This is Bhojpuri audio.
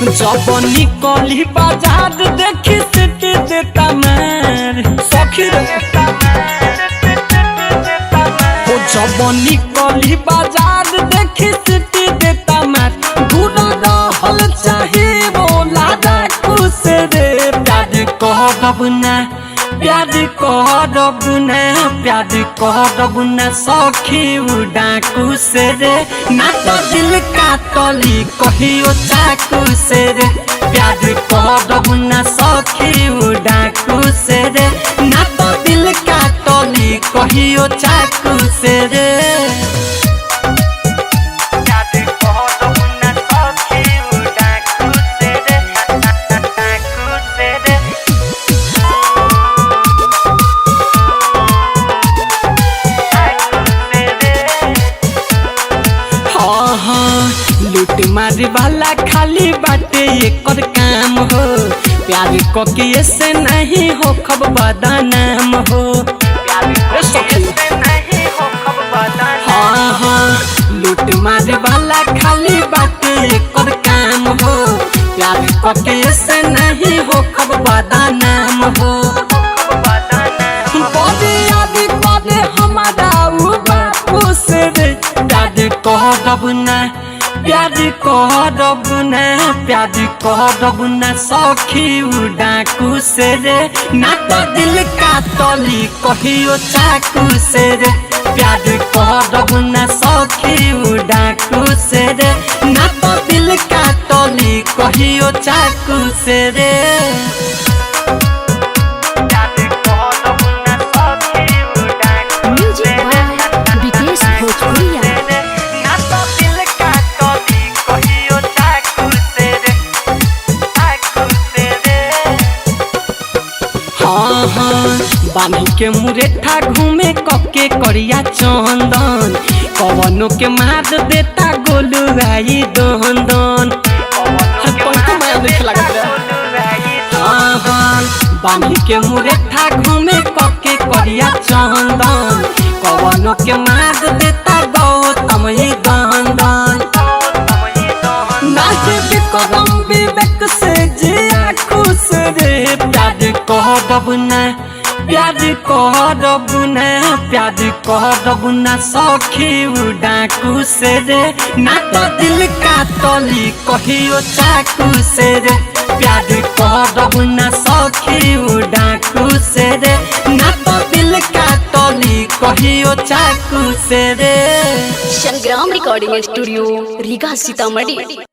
जब निकली बाजार देखी सिटी देता मार सखी जब निकली बाजार देखी सिटी देता मार दूर रहल चाहे बोला डाकू से रे प्यार कहब ना प्यार कहब ना प्यार कहब ना सखी डाकू से रे ना तो दिल का तली कहियो चाकू से रे प्यार कहब ना सखी डाकू से रे ना तो दिल का तली कहियो चाकू से रे लूट मारे वाला खाली बाटे एकर काम हो प्यार कके ऐसे नहीं हो खब बदनाम हो लूट मारे वाला खाली बाटे एकर काम हो प्यार कके ऐसे नहीं हो खब बदनाम हो बड़े हमारा बापू से रे प्यार कहब ना प्यार कहब ना प्यार कहब ना सखी डाकू से रे ना तो दिल का तली कहियो चाकू से रे प्यार कहब ना सखी डाकू से रे ना तो दिल का तली कहियो चाकू से रे बानी के मुरेठा घूमे कके करिया चंदन कवनो के मार देता गोलू आई दन बानी के मुरेठा घूमे कके करिया चंदन कवनो के मार देता गौतम दन नाचे करम विवेक से जिया खुश रे प्यार कहब ना प्यार कहब ना प्यार कहब ना सखी डाकू से रे ना तो दिल का तली कहियो चाकू से रे प्यार कहब ना सखी डाकू से रे ना तो दिल का तली कहियो चाकू से रे संग्राम रिकॉर्डिंग स्टूडियो रीगा सीतामढ़ी।